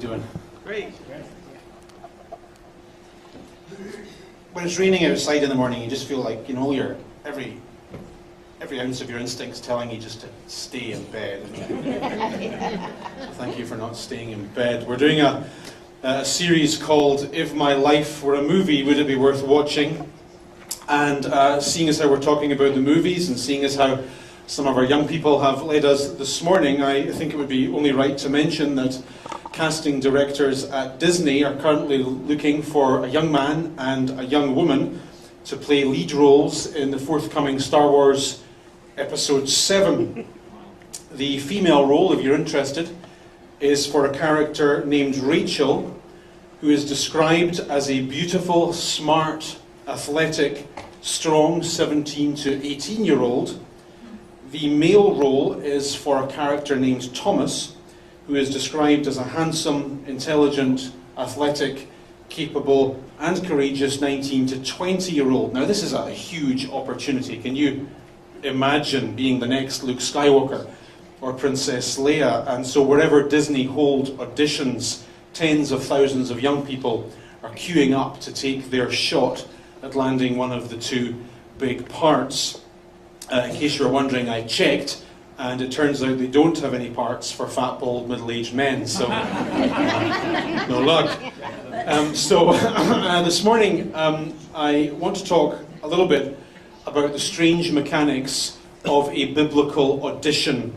you doing? Great. When it's raining outside in the morning, you just feel like, you know, every ounce of your instincts telling you just to stay in bed. So thank you for not staying in bed. We're doing a series called If My Life Were a Movie, Would It Be Worth Watching? And seeing as how we're talking about the movies and seeing as how some of our young people have led us this morning, I think it would be only right to mention that casting directors at Disney are currently looking for a young man and a young woman to play lead roles in the forthcoming Star Wars Episode 7. The female role, if you're interested, is for a character named Rachel, who is described as a beautiful, smart, athletic, strong 17 to 18-year-old. The male role is for a character named Thomas, who is described as a handsome, intelligent, athletic, capable, and courageous 19 to 20-year-old. Now, this is a huge opportunity. Can you imagine being the next Luke Skywalker or Princess Leia? And so wherever Disney hold auditions, tens of thousands of young people are queuing up to take their shot at landing one of the two big parts. In case you were wondering, I checked, and it turns out they don't have any parts for fat, bald, middle-aged men, so no luck. This morning I want to talk a little bit about the strange mechanics of a biblical audition.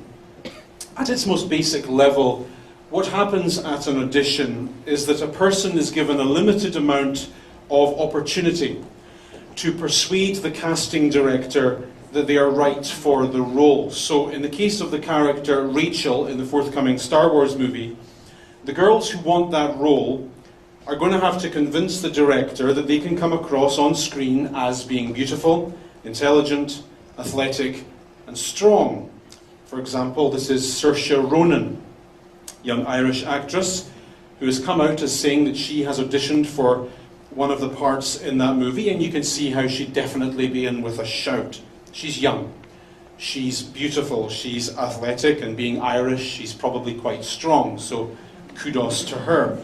At its most basic level, what happens at an audition is that a person is given a limited amount of opportunity to persuade the casting director that they are right for the role. So in the case of the character Rachel in the forthcoming Star Wars movie, the girls who want that role are going to have to convince the director that they can come across on screen as being beautiful, intelligent, athletic, and strong. For example, this is Saoirse Ronan, young Irish actress, who has come out as saying that she has auditioned for one of the parts in that movie, and you can see how she'd definitely be in with a shout. She's young, she's beautiful, she's athletic, and being Irish, she's probably quite strong, so kudos to her.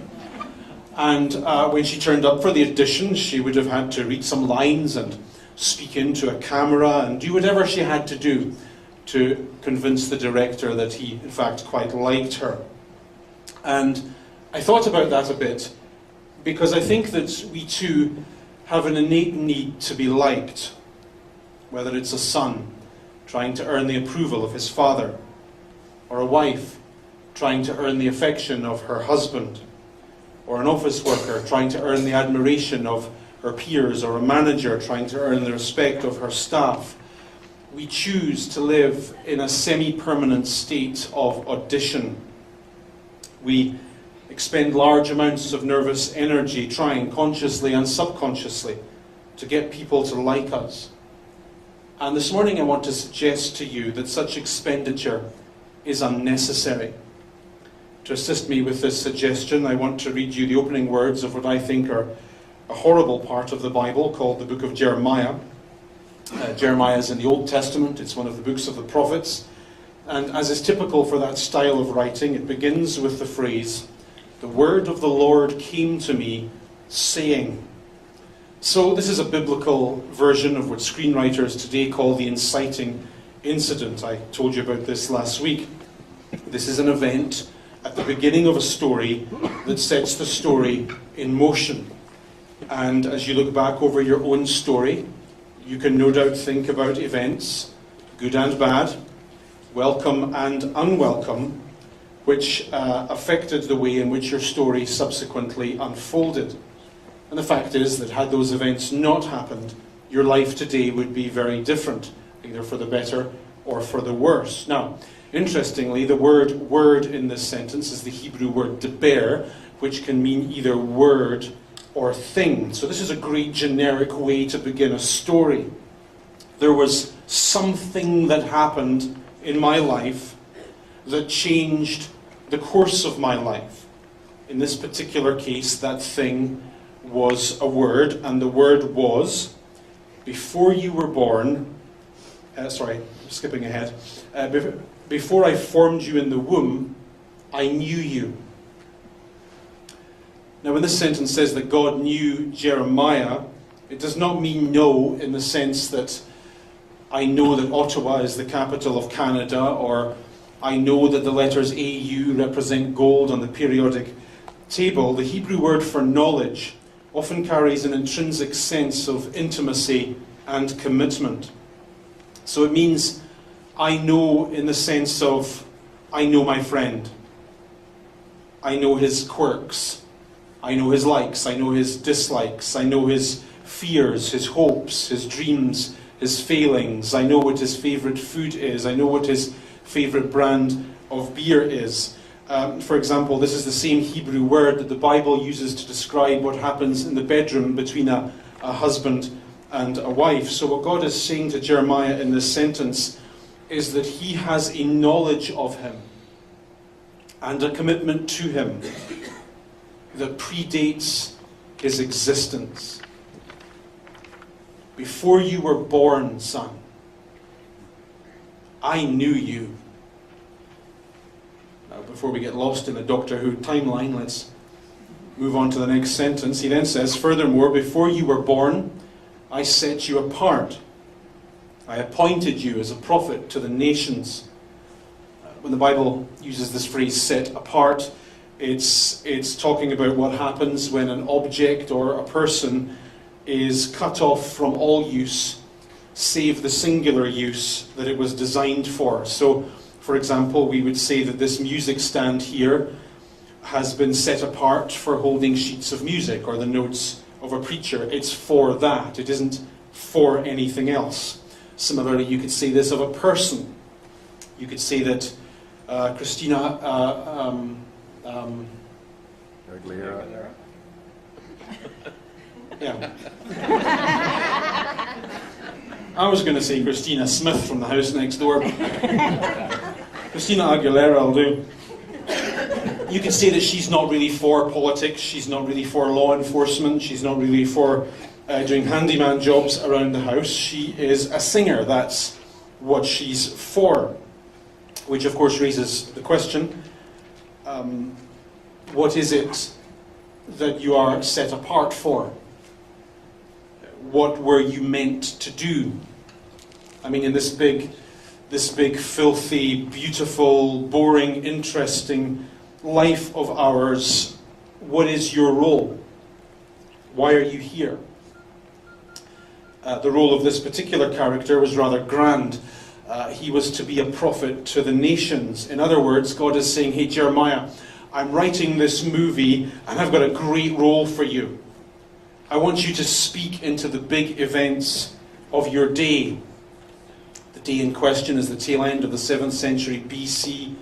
And when she turned up for the audition, she would have had to read some lines and speak into a camera and do whatever she had to do to convince the director that he, in fact, quite liked her. And I thought about that a bit, because I think that we too have an innate need to be liked. Whether it's a son trying to earn the approval of his father, or a wife trying to earn the affection of her husband, or an office worker trying to earn the admiration of her peers, or a manager trying to earn the respect of her staff. We choose to live in a semi-permanent state of audition. We expend large amounts of nervous energy trying consciously and subconsciously to get people to like us. And this morning I want to suggest to you that such expenditure is unnecessary. To assist me with this suggestion, I want to read you the opening words of what I think are a horrible part of the Bible called the book of Jeremiah. Jeremiah is in the Old Testament. It's one of the books of the prophets. And as is typical for that style of writing, it begins with the phrase, "The word of the Lord came to me, saying." So this is a biblical version of what screenwriters today call the inciting incident. I told you about this last week. This is an event at the beginning of a story that sets the story in motion. And as you look back over your own story, you can no doubt think about events, good and bad, welcome and unwelcome, which affected the way in which your story subsequently unfolded. And the fact is that had those events not happened, your life today would be very different, either for the better or for the worse. Now, interestingly, the word in this sentence is the Hebrew word deber, which can mean either word or thing. So this is a great generic way to begin a story. There was something that happened in my life that changed the course of my life. In this particular case, that thing was a word, and the word was, before you were born, skipping ahead, before I formed you in the womb, I knew you. Now, when this sentence says that God knew Jeremiah, it does not mean know in the sense that I know that Ottawa is the capital of Canada, or I know that the letters AU represent gold on the periodic table. The Hebrew word for knowledge often carries an intrinsic sense of intimacy and commitment. So it means I know in the sense of I know my friend. I know his quirks. I know his likes. I know his dislikes. I know his fears, his hopes, his dreams, his failings. I know what his favourite food is. I know what his favourite brand of beer is. For example, this is the same Hebrew word that the Bible uses to describe what happens in the bedroom between a husband and a wife. So what God is saying to Jeremiah in this sentence is that he has a knowledge of him and a commitment to him that predates his existence. Before you were born, son, I knew you. Now, before we get lost in the Doctor Who timeline, let's move on to the next sentence. He then says, furthermore, before you were born, I set you apart. I appointed you as a prophet to the nations. When the Bible uses this phrase, set apart, it's talking about what happens when an object or a person is cut off from all use, save the singular use that it was designed for. So, for example, we would say that this music stand here has been set apart for holding sheets of music or the notes of a preacher. It's for that. It isn't for anything else. Similarly, you could say this of a person. You could say that Christina Aguilera. Yeah. I was going to say Christina Smith from the house next door. Christina Aguilera will do. You could say that she's not really for politics, she's not really for law enforcement, she's not really for doing handyman jobs around the house. She is a singer, that's what she's for. Which of course raises the question, what is it that you are set apart for? What were you meant to do? I mean, in this big, filthy, beautiful, boring, interesting life of ours, what is your role? Why are you here? The role of this particular character was rather grand. He was to be a prophet to the nations. In other words, God is saying, hey Jeremiah, I'm writing this movie and I've got a great role for you. I want you to speak into the big events of your day. The day in question is the tail end of the 7th century BC.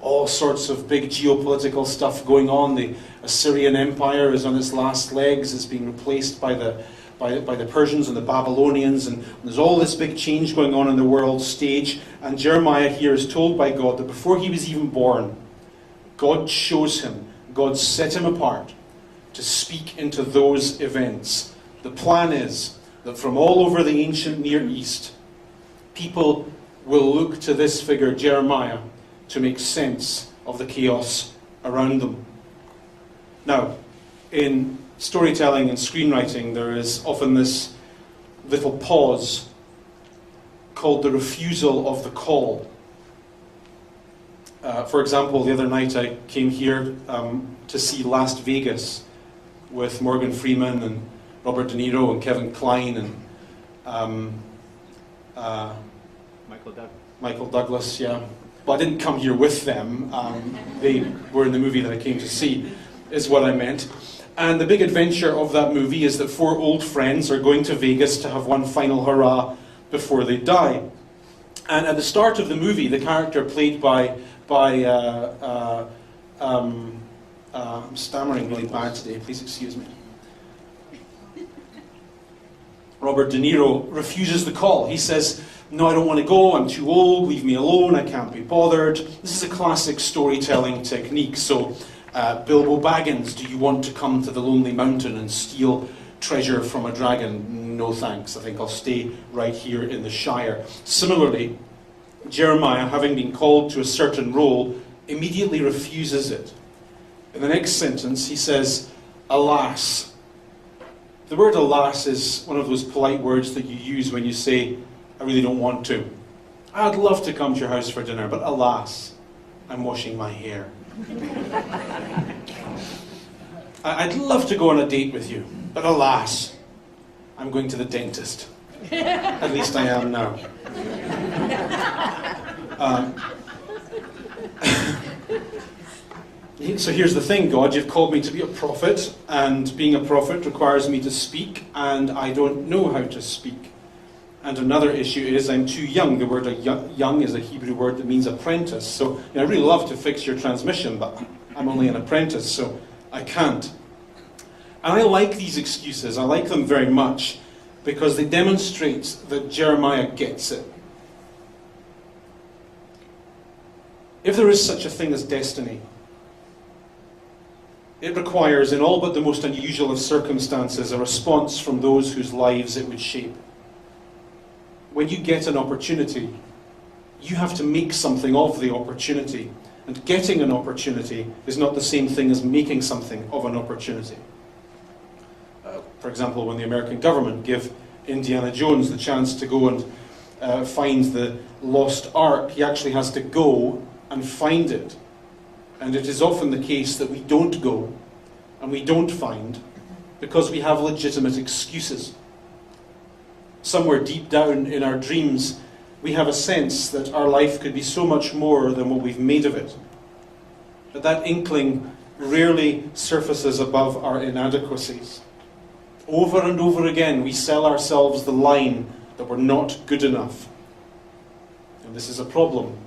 All sorts of big geopolitical stuff going on. The Assyrian Empire is on its last legs. It's being replaced by the Persians and the Babylonians, and there's all this big change going on in the world stage. And Jeremiah here is told by God that before he was even born, God chose him, God set him apart to speak into those events. The plan is that from all over the ancient Near East, people will look to this figure, Jeremiah, to make sense of the chaos around them. Now, in storytelling and screenwriting, there is often this little pause called the refusal of the call. For example, the other night I came here to see Las Vegas with Morgan Freeman and Robert De Niro and Kevin Kline and Michael Douglas, yeah. Well, I didn't come here with them. They were in the movie that I came to see, is what I meant. And the big adventure of that movie is that 4 old friends are going to Vegas to have one final hurrah before they die. And at the start of the movie, the character played by I'm stammering really bad today, please excuse me. Robert De Niro refuses the call. He says, no, I don't want to go, I'm too old, leave me alone, I can't be bothered. This is a classic storytelling technique. So, Bilbo Baggins, do you want to come to the Lonely Mountain and steal treasure from a dragon? No thanks, I think I'll stay right here in the Shire. Similarly, Jeremiah, having been called to a certain role, immediately refuses it. In the next sentence, he says, Alas. The word alas is one of those polite words that you use when you say, I really don't want to. I'd love to come to your house for dinner, but alas, I'm washing my hair. I'd love to go on a date with you, but alas, I'm going to the dentist. At least I am now. So here's the thing, God, you've called me to be a prophet, and being a prophet requires me to speak, and I don't know how to speak. And another issue is I'm too young. The word young is a Hebrew word that means apprentice. So I really love to fix your transmission, but I'm only an apprentice, so I can't. And I like these excuses. I like them very much because they demonstrate that Jeremiah gets it. If there is such a thing as destiny, it requires, in all but the most unusual of circumstances, a response from those whose lives it would shape. When you get an opportunity, you have to make something of the opportunity. And getting an opportunity is not the same thing as making something of an opportunity. For example, when the American government give Indiana Jones the chance to go and find the lost ark, he actually has to go and find it. And it is often the case that we don't go and we don't find because we have legitimate excuses. Somewhere deep down in our dreams, we have a sense that our life could be so much more than what we've made of it. But that inkling rarely surfaces above our inadequacies. Over and over again, we sell ourselves the line that we're not good enough. And this is a problem.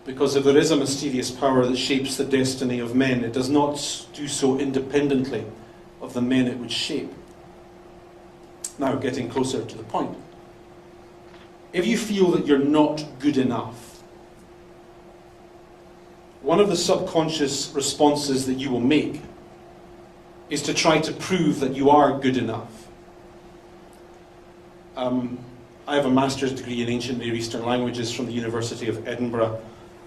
Because if there is a mysterious power that shapes the destiny of men, it does not do so independently of the men it would shape. Now, getting closer to the point. If you feel that you're not good enough, one of the subconscious responses that you will make is to try to prove that you are good enough. I have a master's degree in ancient Near Eastern languages from the University of Edinburgh.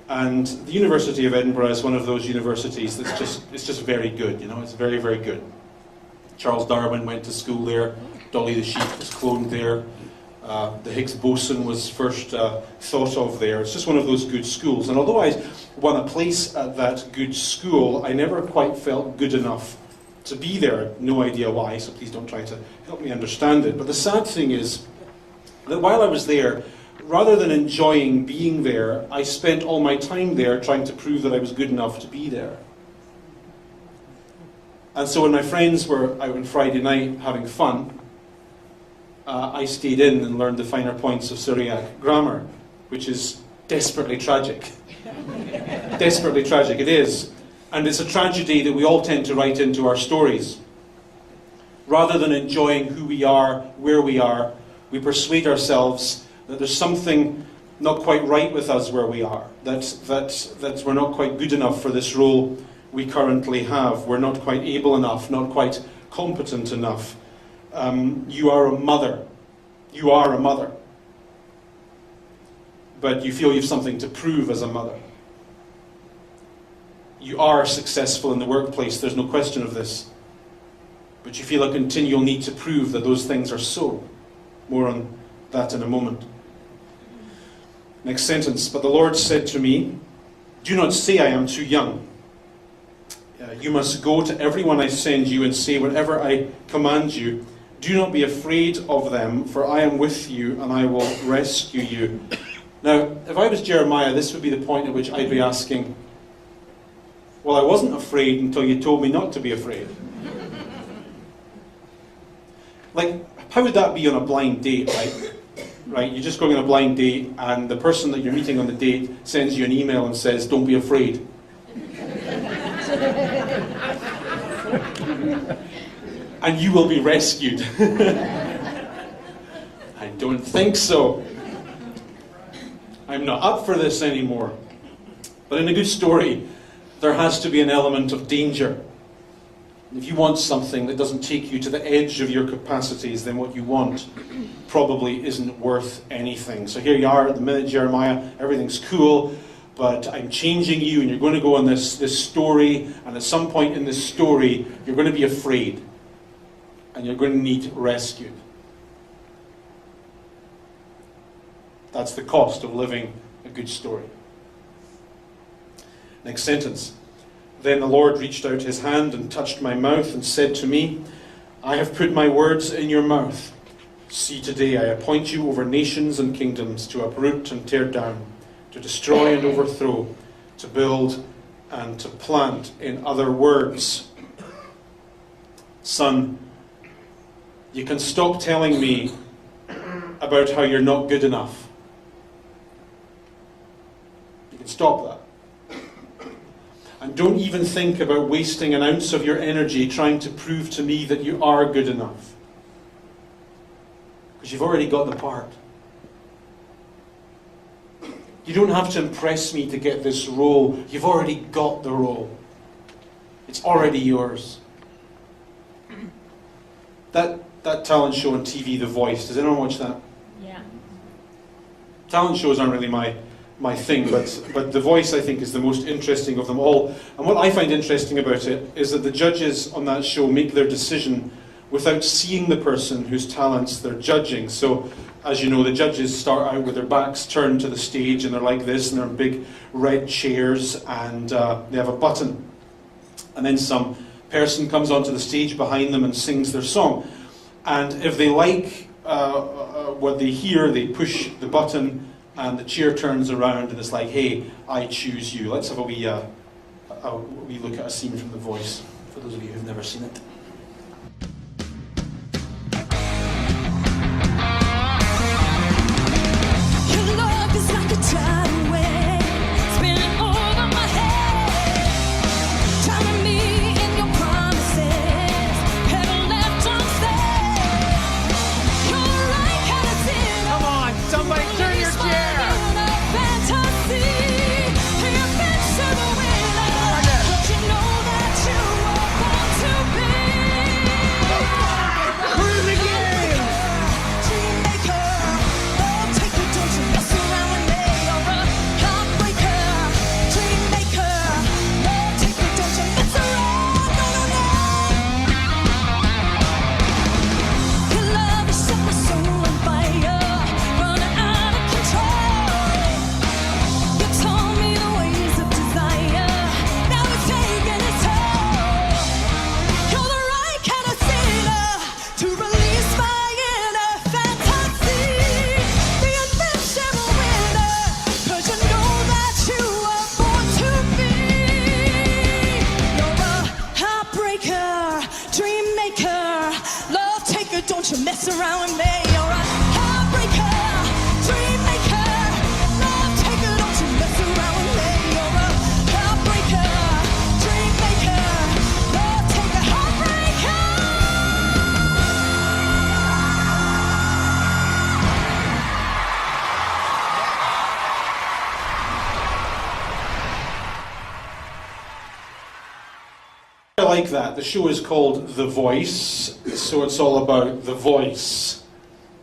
And the University of Edinburgh is one of those universities that's just very good, you know, it's very, very good. Charles Darwin went to school there, Dolly the sheep was cloned there, the Higgs boson was first thought of there. It's just one of those good schools. And although I won a place at that good school, I never quite felt good enough to be there. No idea why, so please don't try to help me understand it. But the sad thing is that while I was there, rather than enjoying being there, I spent all my time there trying to prove that I was good enough to be there. And so when my friends were out on Friday night having fun, I stayed in and learned the finer points of Syriac grammar, which is desperately tragic. Desperately tragic, it is. And it's a tragedy that we all tend to write into our stories. Rather than enjoying who we are, where we are, we persuade ourselves that there's something not quite right with us where we are, that we're not quite good enough for this role we currently have, we're not quite able enough, not quite competent enough. You are a mother. You are a mother. But you feel you have something to prove as a mother. You are successful in the workplace, there's no question of this. But you feel a continual need to prove that those things are so. More on that in a moment. Next sentence. But the Lord said to me, do not say I am too young. You must go to everyone I send you and say whatever I command you. Do not be afraid of them, for I am with you and I will rescue you. Now, if I was Jeremiah, this would be the point at which I'd be asking, well, I wasn't afraid until you told me not to be afraid. Like, how would that be on a blind date, right? Right, you're just going on a blind date and the person that you're meeting on the date sends you an email and says, don't be afraid. And you will be rescued. I don't think so. I'm not up for this anymore. But in a good story, there has to be an element of danger. If you want something that doesn't take you to the edge of your capacities, then what you want probably isn't worth anything. So here you are at the minute, Jeremiah, everything's cool. but I'm changing you, and you're going to go on this story, and at some point in this story, you're going to be afraid, and you're going to need rescued. That's the cost of living a good story. Next sentence. Then the Lord reached out his hand and touched my mouth and said to me, I have put my words in your mouth. See, today I appoint you over nations and kingdoms to uproot and tear down, to destroy and overthrow, to build and to plant. In other words, son, you can stop telling me about how you're not good enough. You can stop that. And don't even think about wasting an ounce of your energy trying to prove to me that you are good enough. Because you've already got the part. You don't have to impress me to get this role. You've already got the role. It's already yours. That talent show on TV, The Voice, does anyone watch that? Yeah. Talent shows aren't really my thing, but The Voice, I think, is the most interesting of them all. And what I find interesting about it is that the judges on that show make their decision without seeing the person whose talents they're judging. So, as you know, the judges start out with their backs turned to the stage, and they're like this, and they're in big red chairs, and they have a button. And then some person comes onto the stage behind them and sings their song. And if they like what they hear, they push the button, and the chair turns around, and it's like, hey, I choose you. Let's have a wee look at a scene from The Voice, for those of you who've never seen it. Don't you mess around with me, you're a heartbreaker, dream maker, love taker, don't you mess around with me, you're a heartbreaker, dream maker, love taker, heartbreaker. I like that. The show is called The Voice, so it's all about the voice.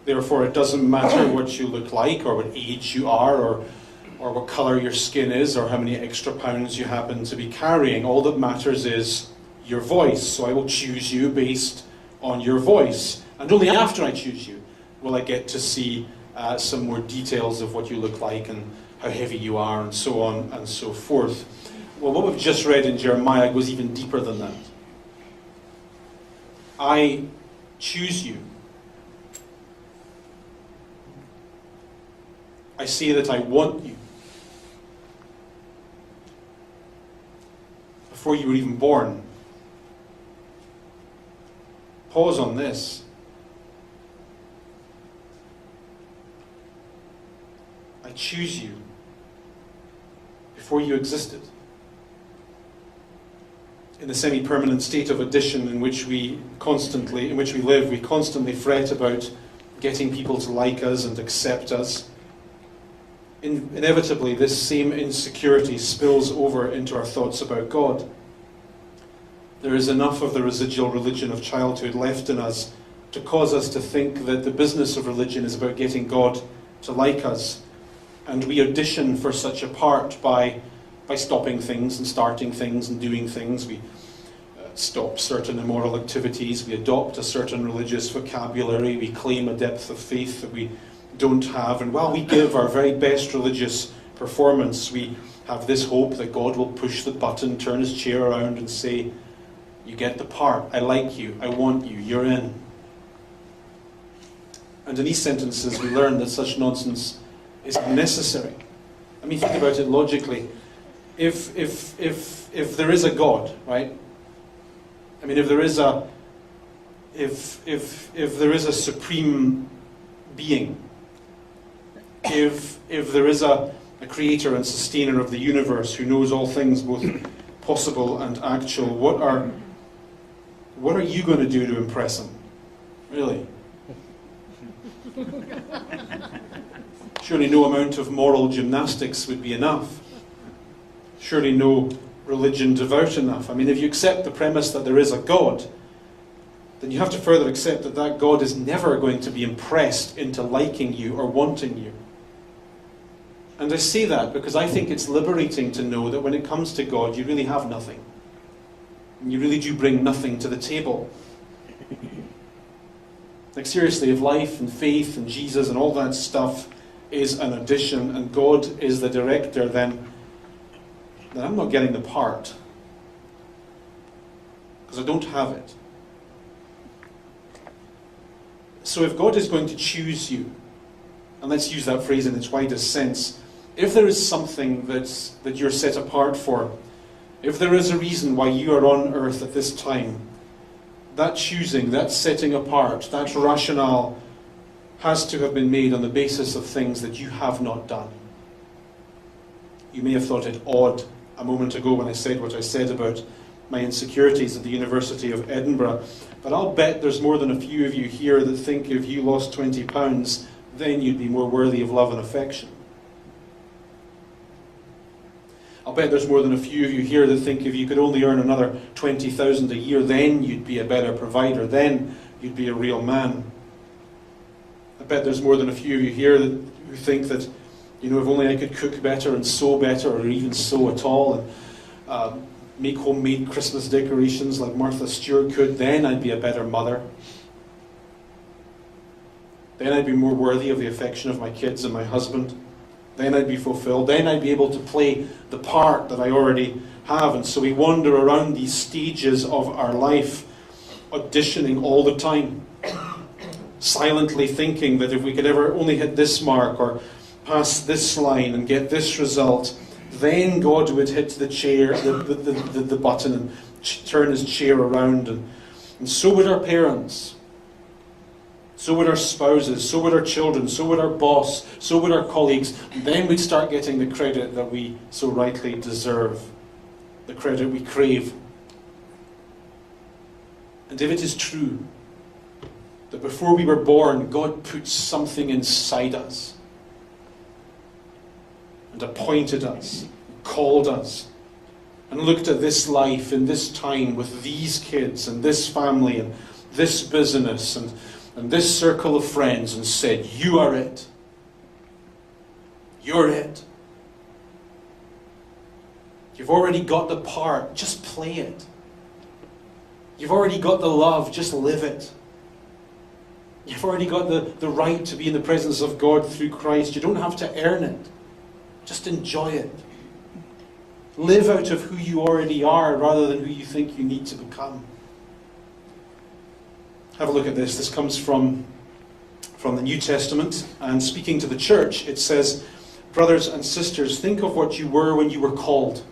Therefore, it doesn't matter what you look like, or what age you are, or what colour your skin is, or how many extra pounds you happen to be carrying. All that matters is your voice. So I will choose you based on your voice. And only after I choose you will I get to see some more details of what you look like, and how heavy you are, and so on and so forth. Well, what we've just read in Jeremiah goes even deeper than that. I choose you. I say that I want you. Before you were even born. Pause on this. I choose you before you existed. In the semi-permanent state of addition in which we live, we constantly fret about getting people to like us and accept us. Inevitably, this same insecurity spills over into our thoughts about God. There is enough of the residual religion of childhood left in us to cause us to think that the business of religion is about getting God to like us. And we audition for such a part by stopping things and starting things and doing things. We stop certain immoral activities. We adopt a certain religious vocabulary. We claim a depth of faith that we don't have. And while we give our very best religious performance, we have this hope that God will push the button, turn his chair around and say, you get the part. I like you. I want you. You're in. And in these sentences we learn that such nonsense is necessary. I mean, think about it logically. If there is a God, right? I mean, if there is a supreme being, if there is a creator and sustainer of the universe who knows all things, both possible and actual, what are you going to do to impress him? Really? Surely no amount of moral gymnastics would be enough. Surely no religion devout enough. I mean, if you accept the premise that there is a God, then you have to further accept that that God is never going to be impressed into liking you or wanting you. And I say that because I think it's liberating to know that when it comes to God, you really have nothing. And you really do bring nothing to the table. Like seriously, if life and faith and Jesus and all that stuff is an addition and God is the director, then I'm not getting the part. Because I don't have it. So if God is going to choose you, and let's use that phrase in its widest sense, if there is something that you're set apart for, if there is a reason why you are on earth at this time, that choosing, that setting apart, that rationale has to have been made on the basis of things that you have not done. You may have thought it odd a moment ago when I said what I said about my insecurities at the University of Edinburgh, but I'll bet there's more than a few of you here that think if you lost 20 pounds, then you'd be more worthy of love and affection. I'll bet there's more than a few of you here that think if you could only earn another 20,000 a year, then you'd be a better provider, then you'd be a real man. I bet there's more than a few of you here who think that, if only I could cook better and sew better, or even sew at all, and make homemade Christmas decorations like Martha Stewart could, then I'd be a better mother. Then I'd be more worthy of the affection of my kids and my husband. Then I'd be fulfilled. Then I'd be able to play the part that I already have. And so we wander around these stages of our life, auditioning all the time, silently thinking that if we could ever only hit this mark or pass this line and get this result, then God would hit the chair, the button, and turn his chair around. And so would our parents. So would our spouses, so would our children, so would our boss, so would our colleagues. And then we'd start getting the credit that we so rightly deserve, the credit we crave. And if it is true that before we were born, God put something inside us and appointed us, called us, and looked at this life in this time with these kids and this family and this business and this circle of friends and said, you are it. You're it. You've already got the part, just play it. You've already got the love, just live it. You've already got the right to be in the presence of God through Christ. You don't have to earn it. Just enjoy it. Live out of who you already are rather than who you think you need to become. Have a look at this. This comes from the New Testament, and speaking to the church, it says, brothers and sisters, think of what you were when you were called.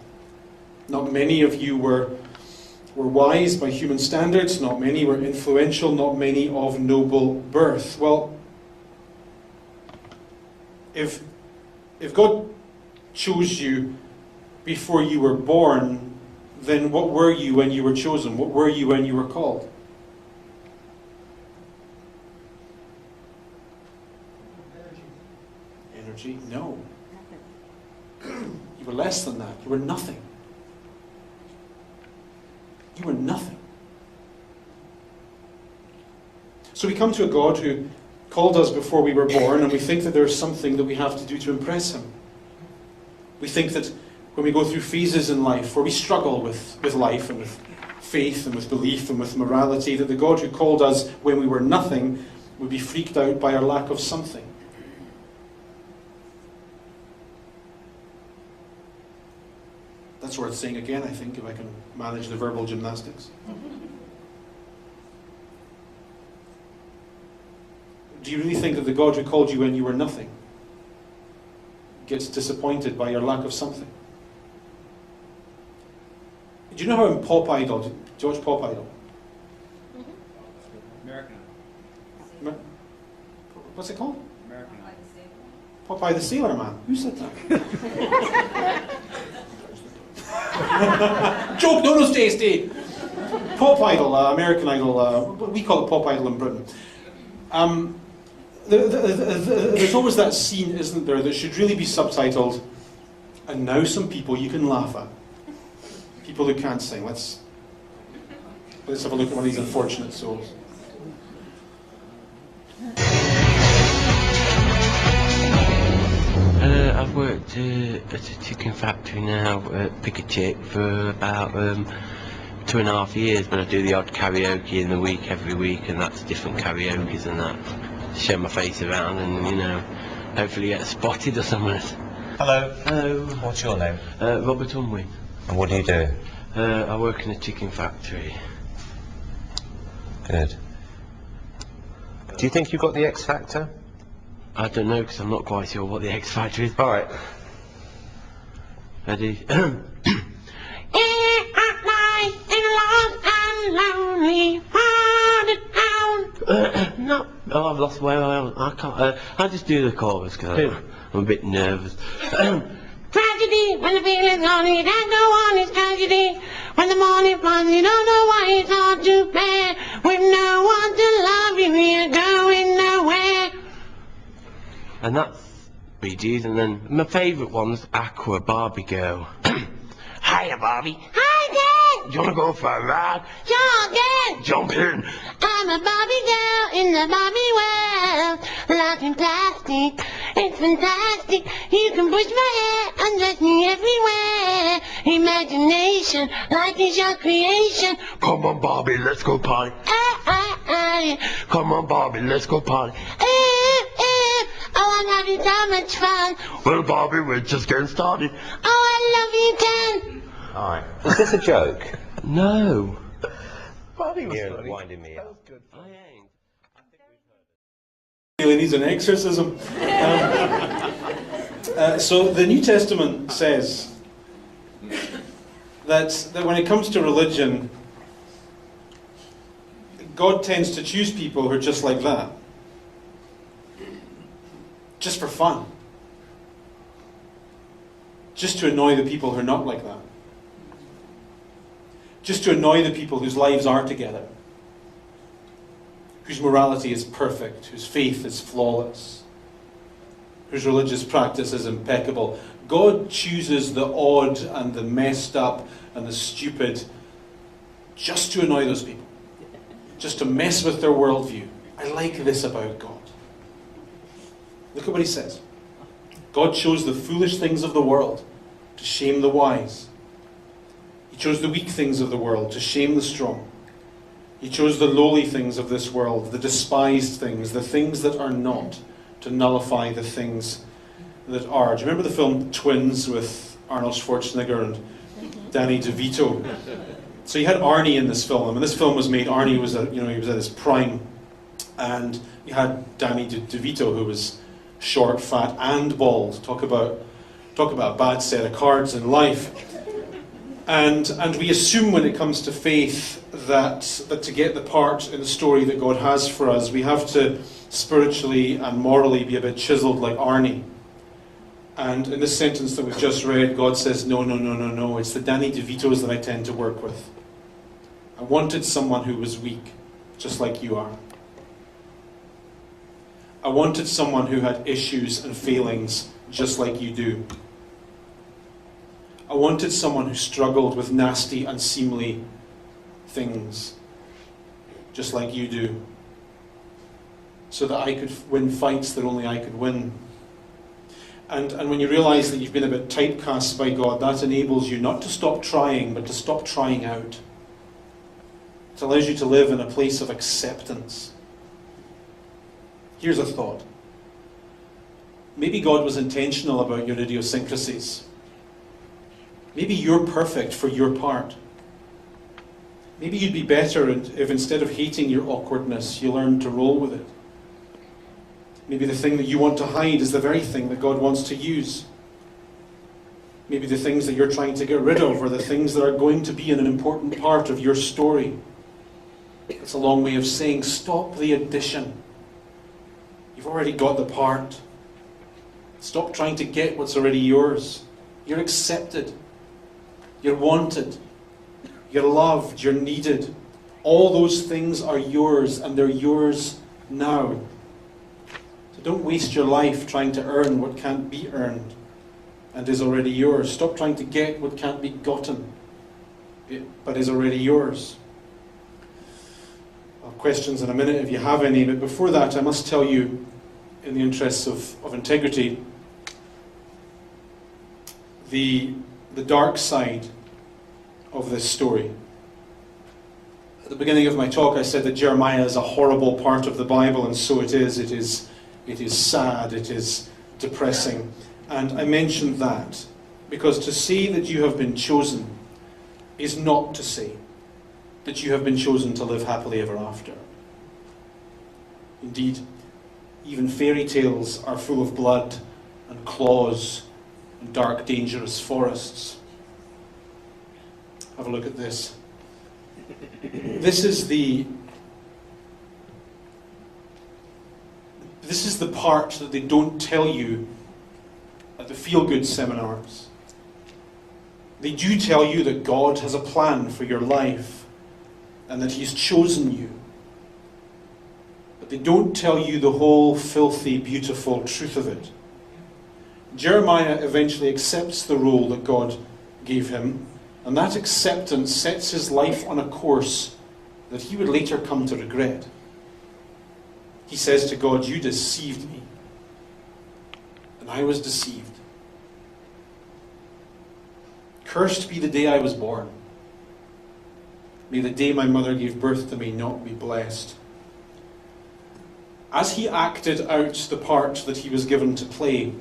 Not many of you were wise by human standards, not many were influential, not many of noble birth. Well, if God chose you before you were born, then what were you when you were chosen? What were you when you were called? Energy? No. You were less than that. You were nothing. You were nothing. So we come to a God who called us before we were born, and we think that there's something that we have to do to impress him. We think that when we go through phases in life where we struggle with life and with faith and with belief and with morality, that the God who called us when we were nothing would be freaked out by our lack of something. That's worth saying again, I think, if I can manage the verbal gymnastics. Do you really think that the God who called you when you were nothing gets disappointed by your lack of something? Do you know how in Pop Idol, do you watch Pop Idol? American. What's it called? American. Popeye the Sailor Man. Who said that? Joke, no, stay. Pop Idol, American Idol, we call it Pop Idol in Britain. There's always that scene, isn't there, that should really be subtitled, and now some people you can laugh at. People who can't sing. Let's have a look at one of these unfortunate souls. I've worked at a chicken factory now at Pick a Chick for about 2.5 years, but I do the odd karaoke in the week every week, and that's different karaoke's and that. Show my face around and, you know, hopefully get spotted or something. Hello. Hello. What's your name? Robert Unwin. And what do you do? I work in a chicken factory. Good. Do you think you've got the X Factor? I don't know, because I'm not quite sure what the X Factor is. Alright. Ready? No, oh, I've lost where I am. I can't. I'll just do the chorus because I'm a bit nervous. Tragedy, when the feeling's on it, and no one is tragedy. When the morning finds you don't know why it's hard to bear. With no one to love you, you're going nowhere. And that's Bee Gees, and then my favourite one's Aqua, Barbie Girl. Hiya, Barbie. Hi, Dad. Do you want to go for a ride? Sure, Dad. Jump in. I'm a Barbie girl in the Barbie world. Locked in plastic, it's fantastic. You can push my hair, undress me everywhere. Imagination, life is your creation. Come on, Barbie, let's go party. Come on, Barbie, let's go party. Oh, I'm having so much fun. Well, Barbie, we're just getting started. Oh, I love you, Ken. Alright. Is this a joke? No. Barbie was You're funny. winding me up. I ain't. Really needs an exorcism. So the New Testament says that when it comes to religion, God tends to choose people who are just like that. Just for fun. Just to annoy the people who are not like that. Just to annoy the people whose lives are together. Whose morality is perfect, whose faith is flawless, whose religious practice is impeccable. God chooses the odd and the messed up and the stupid just to annoy those people. Just to mess with their worldview. I like this about God. Look at what he says. God chose the foolish things of the world to shame the wise. He chose the weak things of the world to shame the strong. He chose the lowly things of this world, the despised things, the things that are not, to nullify the things that are. Do you remember the film Twins with Arnold Schwarzenegger and Danny DeVito? So you had Arnie in this film, and when this film was made, Arnie was he was at his prime, and you had Danny DeVito, who was short, fat, and bald. Talk about a bad set of cards in life. And we assume when it comes to faith that to get the part in the story that God has for us, we have to spiritually and morally be a bit chiseled like Arnie. And in this sentence that we've just read, God says, no, it's the Danny DeVitos that I tend to work with. I wanted someone who was weak, just like you are. I wanted someone who had issues and failings, just like you do. I wanted someone who struggled with nasty, unseemly things, just like you do. so that I could win fights that only I could win. And when you realise that you've been a bit typecast by God, that enables you not to stop trying, but to stop trying out. It allows you to live in a place of acceptance. Here's a thought. Maybe God was intentional about your idiosyncrasies. Maybe you're perfect for your part. Maybe you'd be better if instead of hating your awkwardness, you learned to roll with it. Maybe the thing that you want to hide is the very thing that God wants to use. Maybe the things that you're trying to get rid of are the things that are going to be an important part of your story. It's a long way of saying, stop the addition. You've already got the part. Stop trying to get what's already yours. You're accepted. You're wanted. You're loved. You're needed. All those things are yours, and they're yours now. So don't waste your life trying to earn what can't be earned and is already yours. Stop trying to get what can't be gotten, but is already yours. I'll have questions in a minute if you have any, but before that I must tell you, in the interests of integrity, the dark side of this story. At the beginning of my talk I said that Jeremiah is a horrible part of the Bible, and so it is. It is sad, it is depressing. And I mentioned that because to say that you have been chosen is not to say that you have been chosen to live happily ever after. Indeed, even fairy tales are full of blood and claws and dark, dangerous forests. Have a look at this. This is the part that they don't tell you at the feel-good seminars. They do tell you that God has a plan for your life and that He's chosen you. But they don't tell you the whole filthy, beautiful truth of it. Jeremiah eventually accepts the role that God gave him, and that acceptance sets his life on a course that he would later come to regret. He says to God, "You deceived me, and I was deceived. Cursed be the day I was born. May the day my mother gave birth to me not be blessed." As he acted out the part that he was given to play,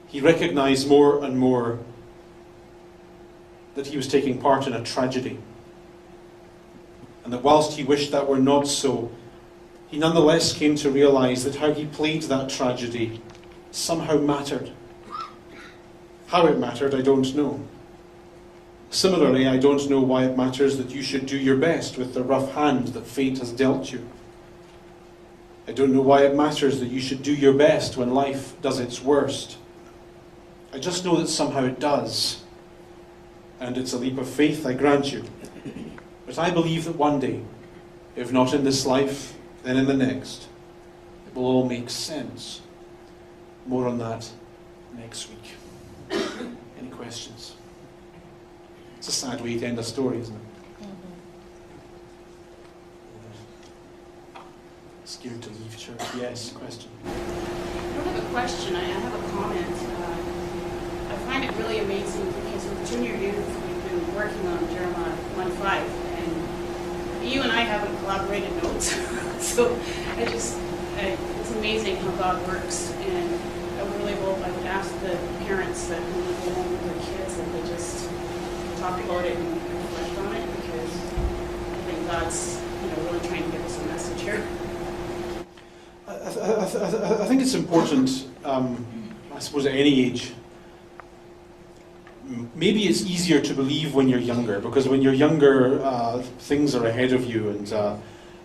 he recognized more and more that he was taking part in a tragedy. And that whilst he wished that were not so, he nonetheless came to realize that how he played that tragedy somehow mattered. How it mattered, I don't know. Similarly, I don't know why it matters that you should do your best with the rough hand that fate has dealt you. I don't know why it matters that you should do your best when life does its worst. I just know that somehow it does. And it's a leap of faith, I grant you. But I believe that one day, if not in this life, then in the next, it will all make sense. More on that next week. Any questions? It's a sad way to end a story, isn't it? Scared to leave church. Yes, question. I don't have a question, I have a comment. I find it really amazing because with Junior Youth, we've been working on Jeremiah 1:5, and you and I haven't collaborated notes. So it's amazing how God works, and I would ask the parents that when they go home with their kids that they just talk about it and reflect on it, because I think God's really trying to give us a message here. I think it's important, I suppose at any age. Maybe it's easier to believe when you're younger, because when you're younger, things are ahead of you, and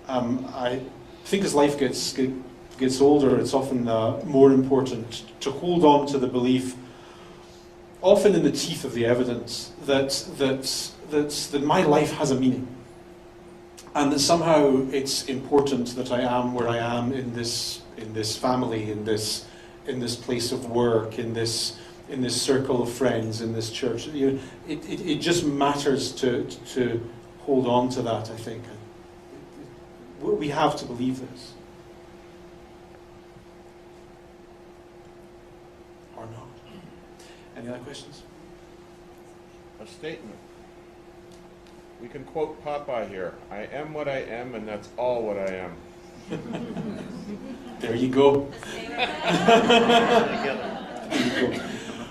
I think as life gets older, it's often more important to hold on to the belief, often in the teeth of the evidence, that my life has a meaning. And that somehow it's important that I am where I am in this family, in this place of work, in this circle of friends, in this church. It just matters to hold on to that. I think we have to believe this. Any other questions? A statement. We can quote Popeye here. I am what I am, and that's all what I am. There you go.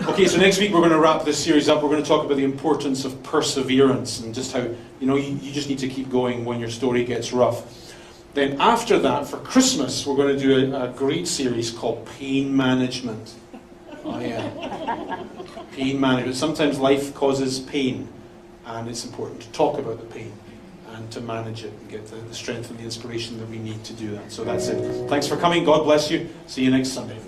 Okay, so next week we're going to wrap this series up. We're going to talk about the importance of perseverance and just how, you just need to keep going when your story gets rough. Then after that, for Christmas, we're going to do a great series called Pain Management. Oh yeah. Pain management. Sometimes life causes pain, and it's important to talk about the pain and to manage it and get the strength and the inspiration that we need to do that. So that's it. Thanks for coming. God bless you. See you next Sunday.